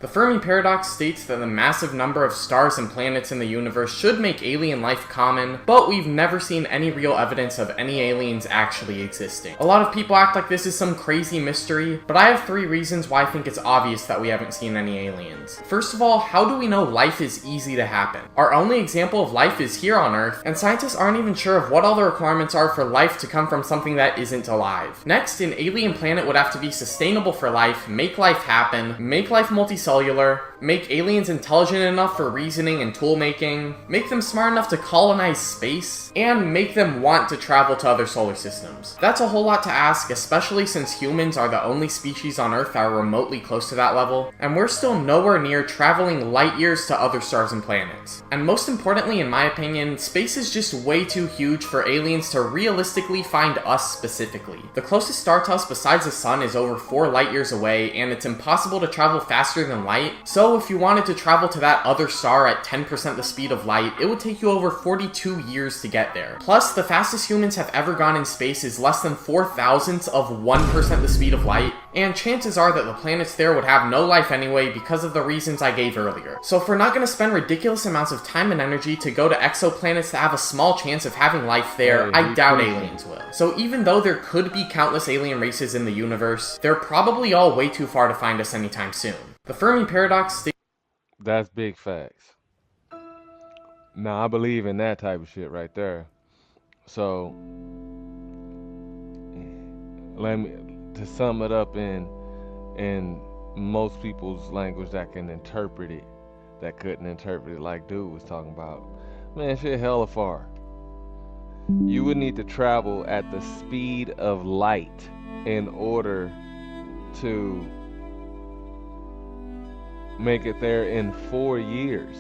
The Fermi paradox states that the massive number of stars and planets in the universe should make alien life common, but we've never seen any real evidence of any aliens actually existing. A lot of people act like this is some crazy mystery, but I have 3 reasons why I think it's obvious that we haven't seen any aliens. First of all, how do we know life is easy to happen? Our only example of life is here on Earth, and scientists aren't even sure of what all the requirements are for life to come from something that isn't alive. Next, an alien planet would have to be sustainable for life, make life happen, make life multicellular, make aliens intelligent enough for reasoning and tool making, make them smart enough to colonize space, and make them want to travel to other solar systems. That's a whole lot to ask, especially since humans are the only species on Earth that are remotely close to that level, and we're still nowhere near traveling light years to other stars and planets. And most importantly, in my opinion, space is just way too huge for aliens to realistically find us specifically. The closest star to us besides the sun is over 4 light years away, and it's impossible to travel faster than light, so if you wanted to travel to that other star at 10% the speed of light, it would take you over 42 years to get there. Plus, the fastest humans have ever gone in space is less than 4,000ths of 1% the speed of light, and chances are that the planets there would have no life anyway because of the reasons I gave earlier. So if we're not going to spend ridiculous amounts of time and energy to go to exoplanets that have a small chance of having life there, I doubt aliens will. So even though there could be countless alien races in the universe, they're probably all way too far to find us anytime soon. The Fermi paradox states That's big facts. Now I believe in that type of shit right there. So let me to sum it up in most people's language that can interpret it, that couldn't interpret it like dude was talking about. Man, shit hella far. You would need to travel at the speed of light in order to make it there in 4 years.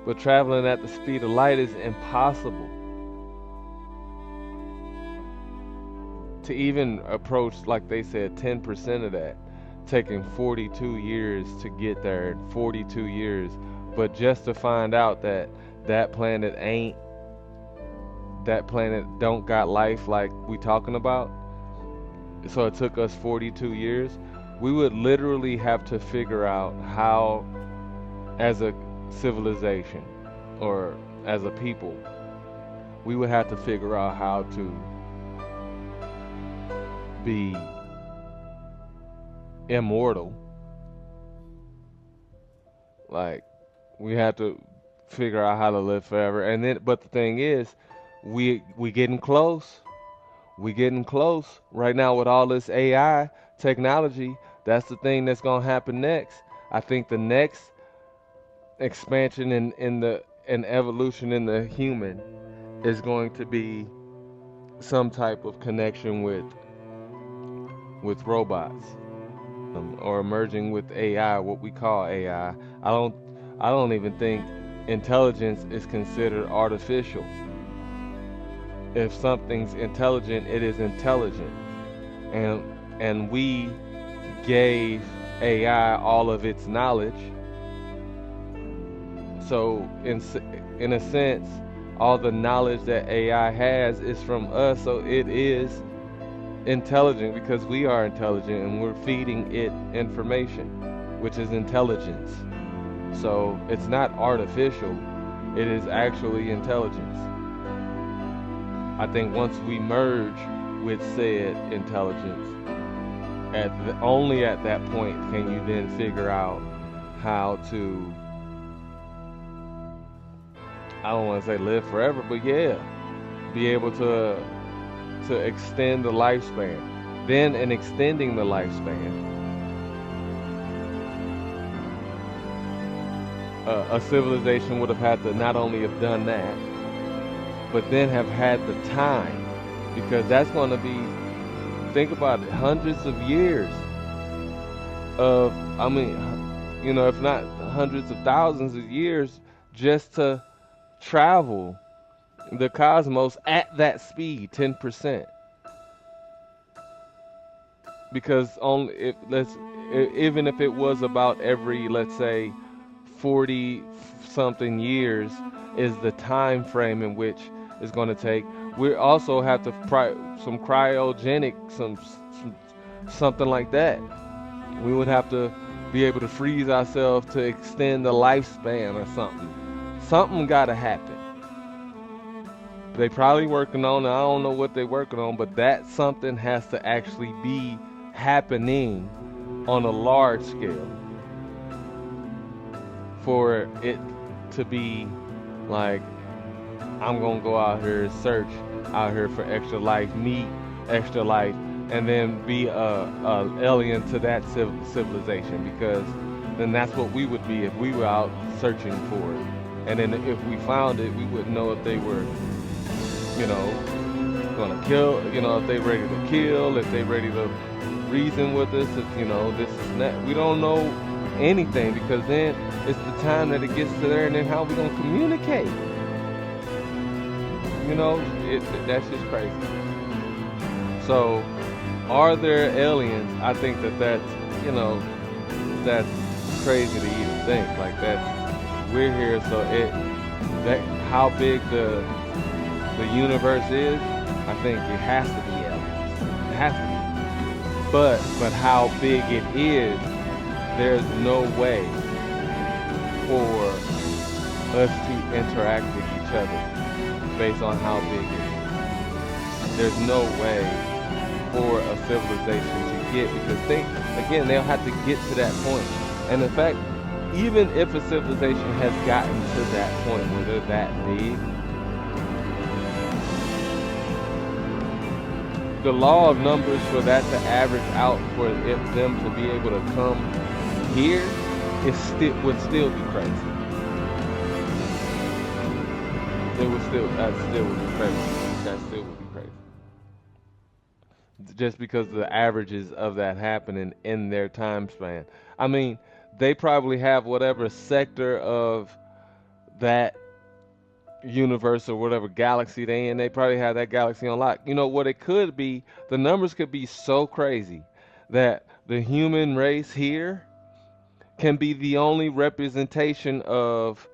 But traveling at the speed of light is impossible. To even approach, like they said, 10% of that, taking 42 years to get there, 42 years, but just to find out that that planet don't got life like we talking about, so it took us 42 years. We would literally have to figure out how, as a civilization or as a people, we would have to figure out how to be immortal. Like, we have to figure out how to live forever. And then, but the thing is, we getting close. We getting close right now with all this AI technology. That's the thing that's gonna happen next. I think the next expansion in evolution in the human is going to be some type of connection with robots, or emerging with AI, what we call AI. I don't even think intelligence is considered artificial. If something's intelligent, it is intelligent, and we gave AI all of its knowledge. So in a sense, all the knowledge that AI has is from us. So it is intelligent because we are intelligent and we're feeding it information, which is intelligence. So it's not artificial, it is actually intelligence. I think once we merge with said intelligence, only at that point can you then figure out how to, I don't want to say live forever, but yeah, be able to extend the lifespan. Then in extending the lifespan, a civilization would have had to not only have done that, but then have had the time, because that's going to be, think about it, hundreds of years of, I mean, if not hundreds of thousands of years just to travel the cosmos at that speed, 10%. Because even if it was about every, let's say, 40 something years is the time frame in which it's going to take, we also have to some cryogenic, something like that. We would have to be able to freeze ourselves to extend the lifespan or something. Something gotta happen. They probably working on it. I don't know what they're working on, but that something has to actually be happening on a large scale for it to be like, I'm gonna go out here and search out here for extra life, meet extra life, and then be a alien to that civilization, because then that's what we would be if we were out searching for it. And then if we found it, we wouldn't know if they were, you know, gonna kill, you know, if they ready to kill, if they ready to reason with us, if, you know, this is that. We don't know anything, because then it's the time that it gets to there, and then how we gonna communicate. You know, that's just crazy. So, are there aliens? I think that's, you know, that's crazy to even think. Like, that we're here, so that how big the universe is, I think it has to be aliens. It has to be. But how big it is, there's no way for us to interact with each other based on how big it is. There's no way for a civilization to get, because they'll have to get to that point. And in fact, even if a civilization has gotten to that point where they're that big, the law of numbers for that to average out for them to be able to come here would still be crazy. That still would be crazy. That still would be crazy. Just because of the averages of that happening in their time span. I mean, they probably have whatever sector of that universe or whatever galaxy they in. They probably have that galaxy on lock. You know what it could be? The numbers could be so crazy that the human race here can be the only representation of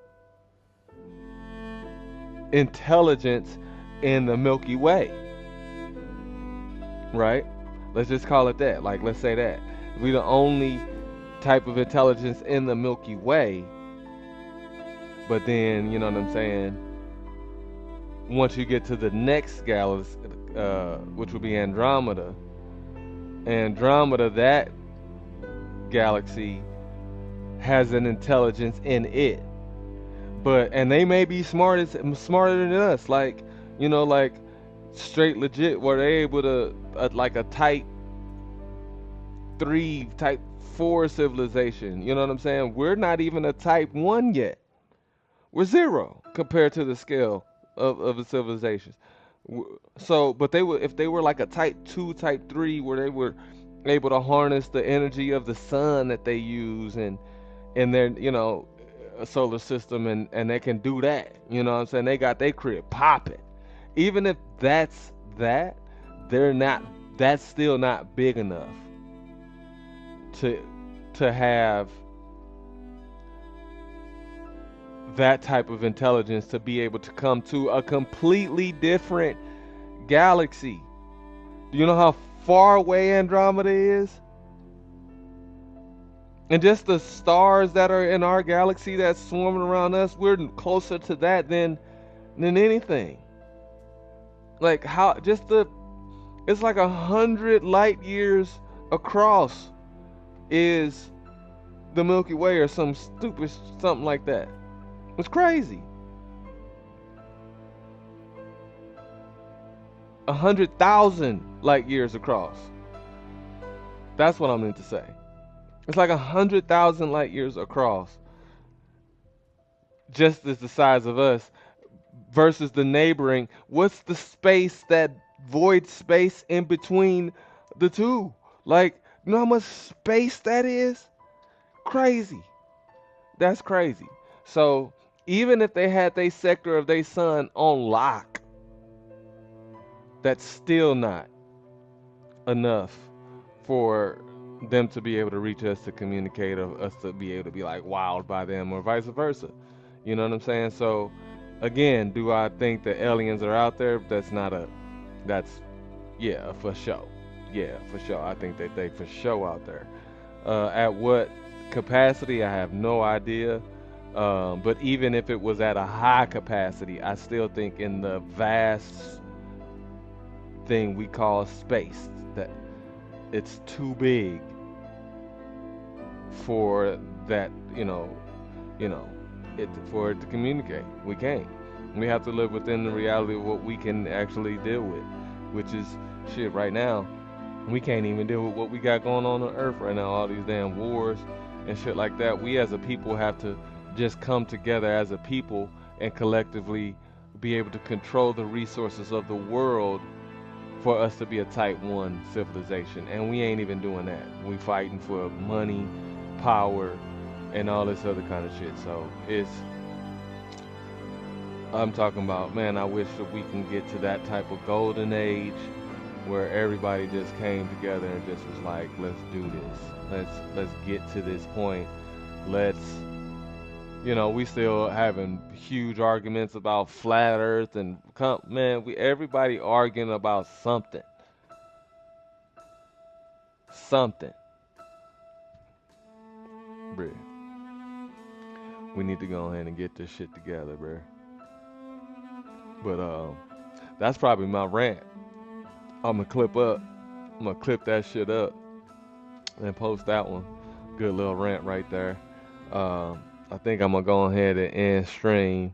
intelligence in the Milky Way, right? Let's just call it that. Like, let's say that we're the only type of intelligence in the Milky Way. But then, you know what I'm saying, once you get to the next galaxy, which would be Andromeda, that galaxy has an intelligence in it. And they may be smarter than us, like, you know, like straight legit, where they're able to, like a type 3, type 4 civilization. You know what I'm saying? We're not even a type 1 yet. We're 0 compared to the scale of the civilizations. So, but if they were like a type 2, type 3, where they were able to harness the energy of the sun that they use and in their, you know, solar system, and they can do that. You know what I'm saying? They got their crib popping. Even if that's still not big enough to have that type of intelligence to be able to come to a completely different galaxy. Do you know how far away Andromeda is? And just the stars that are in our galaxy that's swarming around us, we're closer to that than anything. Like, how it's like 100 light years across is the Milky Way, or some stupid something like that. It's crazy. 100,000 light years across. That's what I meant to say. It's like 100,000 light years across, just as the size of us, versus the neighboring. What's the space, that void space in between the two? Like, you know how much space that is? Crazy. That's crazy. So even if they had their sector of their sun on lock, that's still not enough for them to be able to reach us, to communicate, or us to be able to be like wowed by them, or vice versa. You know what I'm saying? So again, do I think that aliens are out there? Yeah, for sure. Yeah, for sure. I think that they for sure out there. At what capacity, I have no idea. But even if it was at a high capacity, I still think in the vast thing we call space that it's too big for that, you know, it for it to communicate. We can't. We have to live within the reality of what we can actually deal with, which is shit right now. We can't even deal with what we got going on Earth right now, all these damn wars and shit like that. We as a people have to just come together as a people and collectively be able to control the resources of the world for us to be a type 1 civilization. And we ain't even doing that. We fighting for money, power, and all this other kind of shit. So I'm talking about, man, I wish that we can get to that type of golden age where everybody just came together and just was like, let's do this. Let's get to this point. Let's, we still having huge arguments about flat Earth and man, everybody arguing about something, something. Bruh, we need to go ahead and get this shit together, bruh. But that's probably my rant. I'm gonna clip that shit up and post that one. Good little rant right there. I think I'm gonna go ahead and end stream.